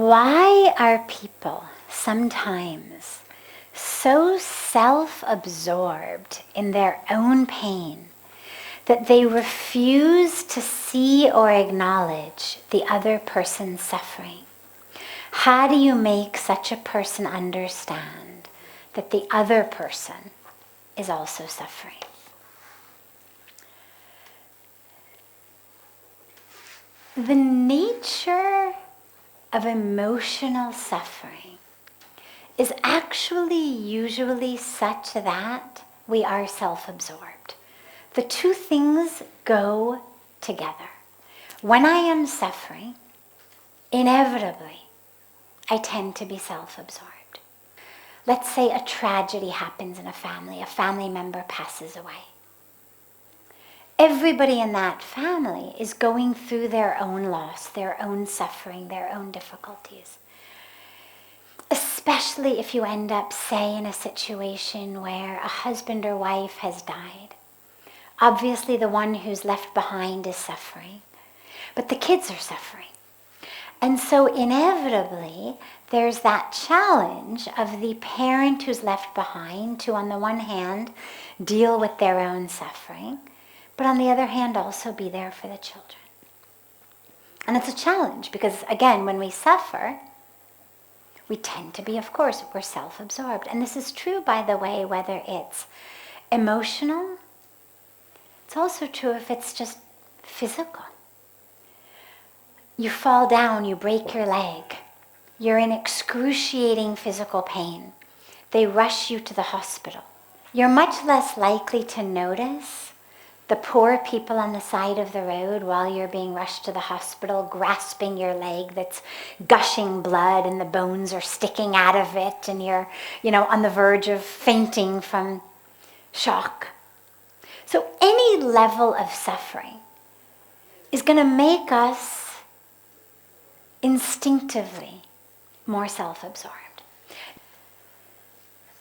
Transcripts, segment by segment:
Why are people sometimes so self-absorbed in their own pain that they refuse to see or acknowledge the other person's suffering? How do you make such a person understand that the other person is also suffering? The nature of emotional suffering is actually usually such that we are self-absorbed. The two things go together. When I am suffering, inevitably, I tend to be self-absorbed. Let's say a tragedy happens in a family member passes away. Everybody in that family is going through their own loss, their own suffering, their own difficulties. Especially if you end up, say, in a situation where a husband or wife has died. Obviously, the one who's left behind is suffering, but the kids are suffering. And so inevitably, there's that challenge of the parent who's left behind to, on the one hand, deal with their own suffering, but on the other hand, also be there for the children. And it's a challenge because, again, when we suffer, we tend to be, of course, we're self-absorbed. And this is true, by the way, whether it's emotional. It's also true if it's just physical. You fall down, you break your leg. You're in excruciating physical pain. They rush you to the hospital. You're much less likely to notice the poor people on the side of the road while you're being rushed to the hospital, grasping your leg that's gushing blood and the bones are sticking out of it and you're, on the verge of fainting from shock. So any level of suffering is going to make us instinctively more self-absorbed.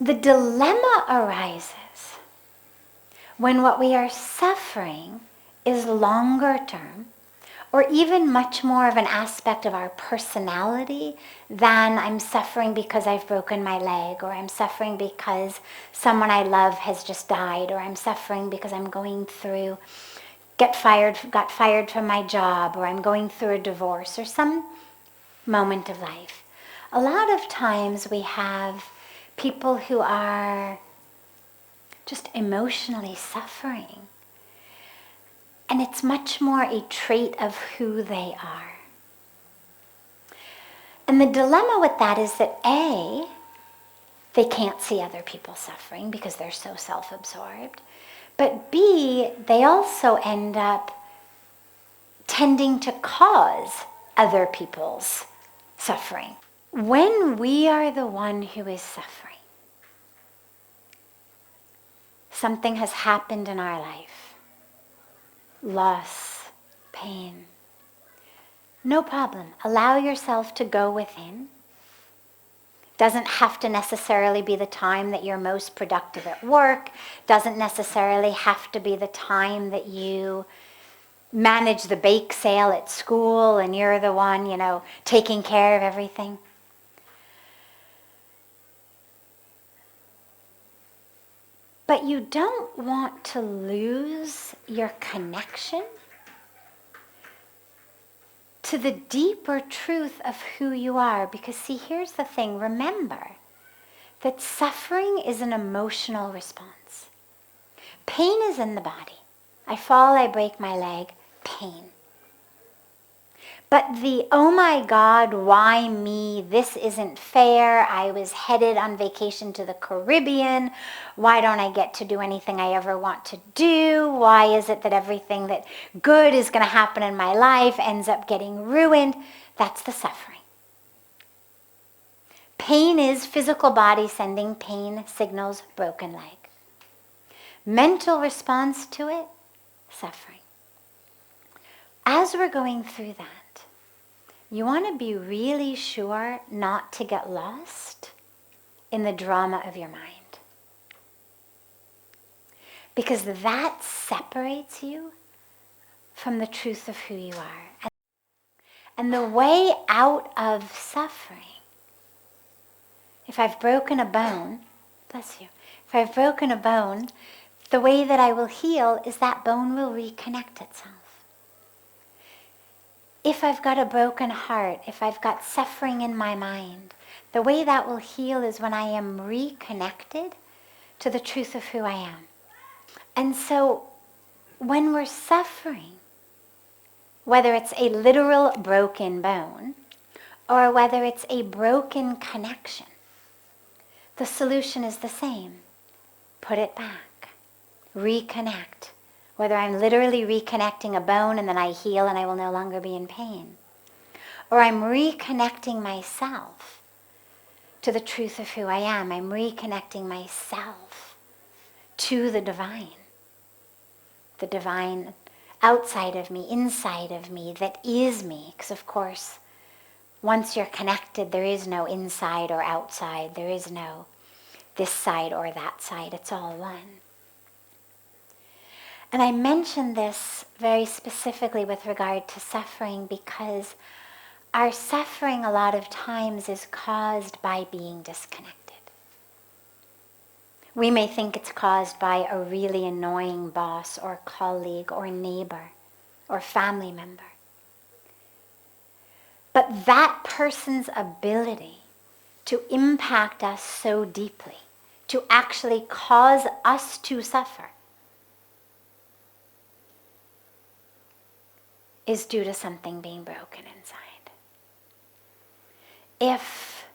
The dilemma arises when what we are suffering is longer term, or even much more of an aspect of our personality than I'm suffering because I've broken my leg, or I'm suffering because someone I love has just died, or I'm suffering because I'm going through, got fired from my job, or I'm going through a divorce, or some moment of life. A lot of times we have people who are just emotionally suffering. And it's much more a trait of who they are. And the dilemma with that is that A, they can't see other people suffering because they're so self-absorbed. But B, they also end up tending to cause other people's suffering. When we are the one who is suffering, something has happened in our life. Loss, pain. No problem. Allow yourself to go within. Doesn't have to necessarily be the time that you're most productive at work. Doesn't necessarily have to be the time that you manage the bake sale at school and you're the one, taking care of everything. But you don't want to lose your connection to the deeper truth of who you are. Because see, here's the thing. Remember that suffering is an emotional response. Pain is in the body. I fall, I break my leg, pain. But the, oh my God, why me? This isn't fair. I was headed on vacation to the Caribbean. Why don't I get to do anything I ever want to do? Why is it that everything that good is going to happen in my life ends up getting ruined? That's the suffering. Pain is physical body sending pain signals, broken leg. Mental response to it, suffering. As we're going through that, you want to be really sure not to get lost in the drama of your mind. Because that separates you from the truth of who you are. And the way out of suffering, if I've broken a bone, bless you, if I've broken a bone, the way that I will heal is that bone will reconnect itself. If I've got a broken heart, if I've got suffering in my mind, the way that will heal is when I am reconnected to the truth of who I am. And so when we're suffering, whether it's a literal broken bone or whether it's a broken connection, the solution is the same. Put it back. Reconnect. Whether I'm literally reconnecting a bone and then I heal and I will no longer be in pain, or I'm reconnecting myself to the truth of who I am. I'm reconnecting myself to the divine outside of me, inside of me, that is me. Because of course, once you're connected, there is no inside or outside. There is no this side or that side. It's all one. And I mention this very specifically with regard to suffering because our suffering a lot of times is caused by being disconnected. We may think it's caused by a really annoying boss or colleague or neighbor or family member. But that person's ability to impact us so deeply, to actually cause us to suffer, is due to something being broken inside. If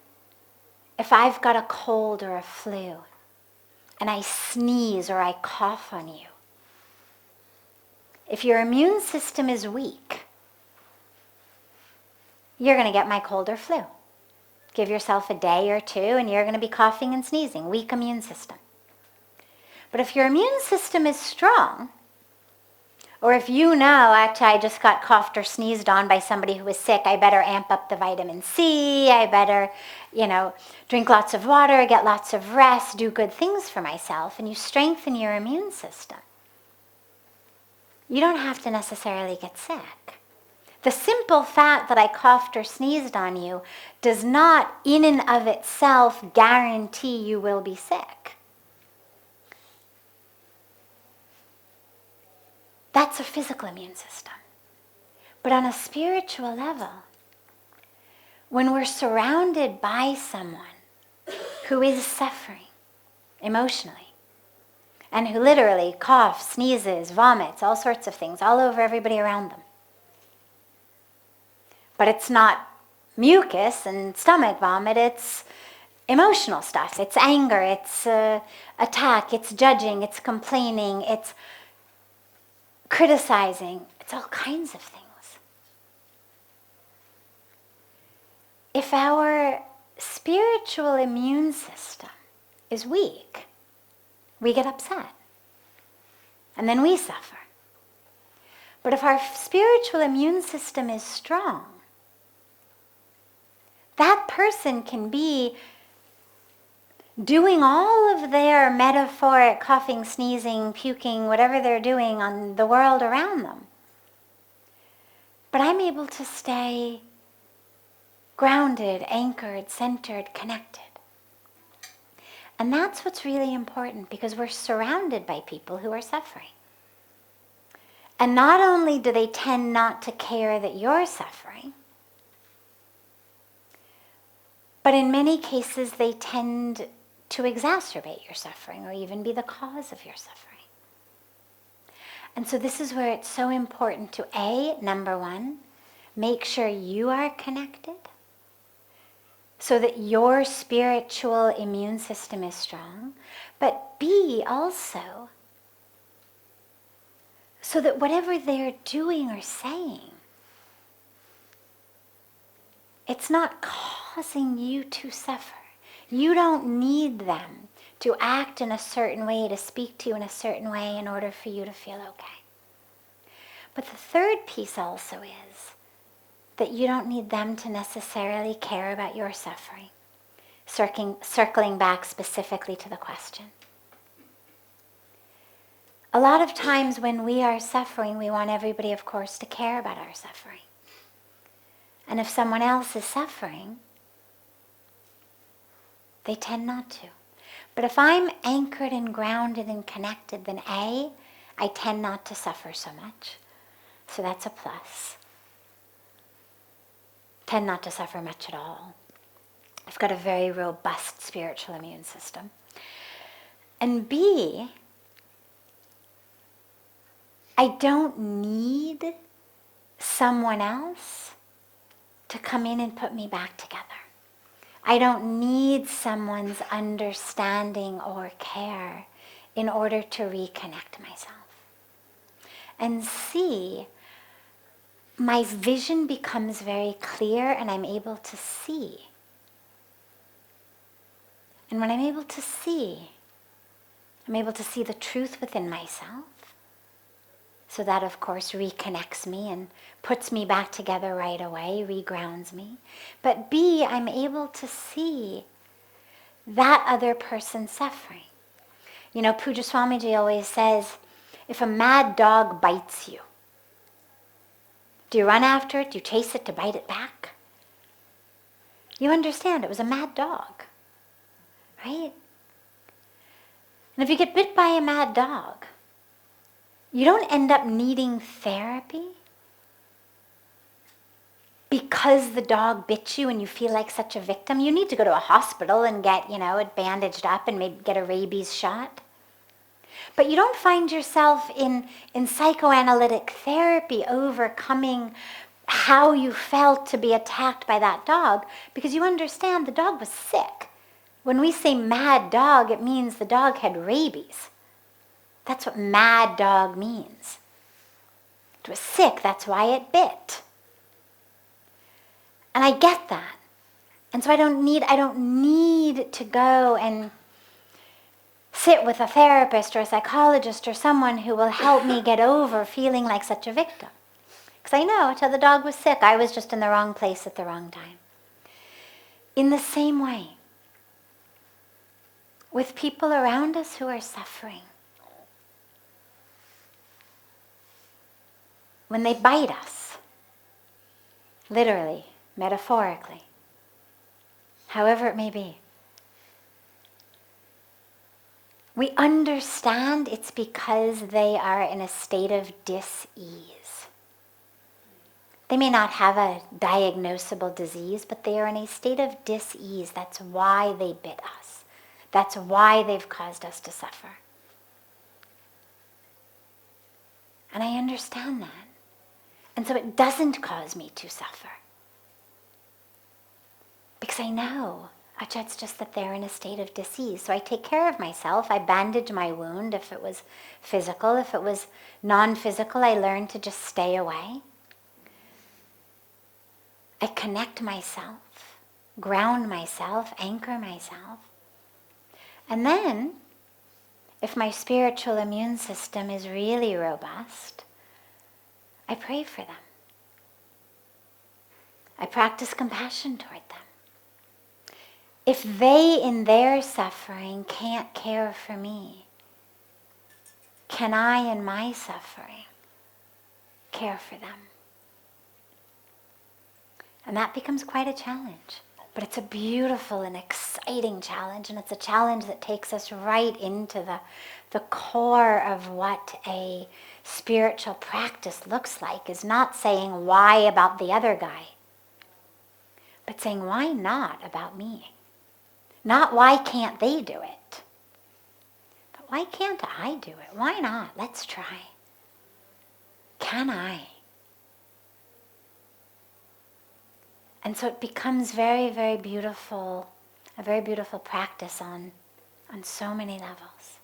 I've got a cold or a flu, and I sneeze or I cough on you, if your immune system is weak, you're going to get my cold or flu. Give yourself a day or two and you're going to be coughing and sneezing. Weak immune system. But if your immune system is strong, or if you know, actually I just got coughed or sneezed on by somebody who was sick, I better amp up the vitamin C, I better, drink lots of water, get lots of rest, do good things for myself, and you strengthen your immune system. You don't have to necessarily get sick. The simple fact that I coughed or sneezed on you does not in and of itself guarantee you will be sick. That's a physical immune system. But on a spiritual level, when we're surrounded by someone who is suffering emotionally, and who literally coughs, sneezes, vomits, all sorts of things all over everybody around them, but it's not mucus and stomach vomit, it's emotional stuff. It's anger, it's attack, it's judging, it's complaining, it's criticizing, it's all kinds of things. If our spiritual immune system is weak, we get upset. And then we suffer. But if our spiritual immune system is strong, that person can be doing all of their metaphoric coughing, sneezing, puking, whatever they're doing on the world around them. But I'm able to stay grounded, anchored, centered, connected. And that's what's really important, because we're surrounded by people who are suffering. And not only do they tend not to care that you're suffering, but in many cases they tend to exacerbate your suffering or even be the cause of your suffering. And so this is where it's so important to number one, make sure you are connected so that your spiritual immune system is strong, but B, also, so that whatever they're doing or saying, it's not causing you to suffer. You don't need them to act in a certain way, to speak to you in a certain way in order for you to feel okay. But the third piece also is that you don't need them to necessarily care about your suffering. Circling back specifically to the question. A lot of times when we are suffering, we want everybody, of course, to care about our suffering. And if someone else is suffering, they tend not to. But if I'm anchored and grounded and connected, then I tend not to suffer so much. So that's a plus. Tend not to suffer much at all. I've got a very robust spiritual immune system. And B, I don't need someone else to come in and put me back together. I don't need someone's understanding or care in order to reconnect myself. And C, my vision becomes very clear and I'm able to see. And when I'm able to see, I'm able to see the truth within myself. So that, of course, reconnects me and puts me back together right away, regrounds me. But B, I'm able to see that other person suffering. You know, Pujya Sadhviji always says, if a mad dog bites you, do you run after it? Do you chase it to bite it back? You understand, it was a mad dog, right? And if you get bit by a mad dog, you don't end up needing therapy because the dog bit you and you feel like such a victim. You need to go to a hospital and get, it bandaged up and maybe get a rabies shot. But you don't find yourself in psychoanalytic therapy overcoming how you felt to be attacked by that dog because you understand the dog was sick. When we say mad dog, it means the dog had rabies. That's what mad dog means. It was sick, that's why it bit. And I get that. And so I don't need to go and sit with a therapist or a psychologist or someone who will help me get over feeling like such a victim. Because I know till the dog was sick, I was just in the wrong place at the wrong time. In the same way, with people around us who are suffering, when they bite us, literally, metaphorically, however it may be, we understand it's because they are in a state of dis-ease. They may not have a diagnosable disease, but they are in a state of dis-ease. That's why they bit us. That's why they've caused us to suffer. And I understand that. And so it doesn't cause me to suffer. Because I know, it's just that they're in a state of disease. So I take care of myself. I bandage my wound if it was physical. If it was non-physical, I learn to just stay away. I connect myself, ground myself, anchor myself. And then, if my spiritual immune system is really robust, I pray for them. I practice compassion toward them. If they, in their suffering, can't care for me, can I, in my suffering, care for them? And that becomes quite a challenge. But it's a beautiful and exciting challenge, and it's a challenge that takes us right into the core of what a spiritual practice looks like, is not saying why about the other guy, but saying why not about me? Not why can't they do it, but why can't I do it? Why not? Let's try. Can I? And so it becomes very, very beautiful, a very beautiful practice on so many levels.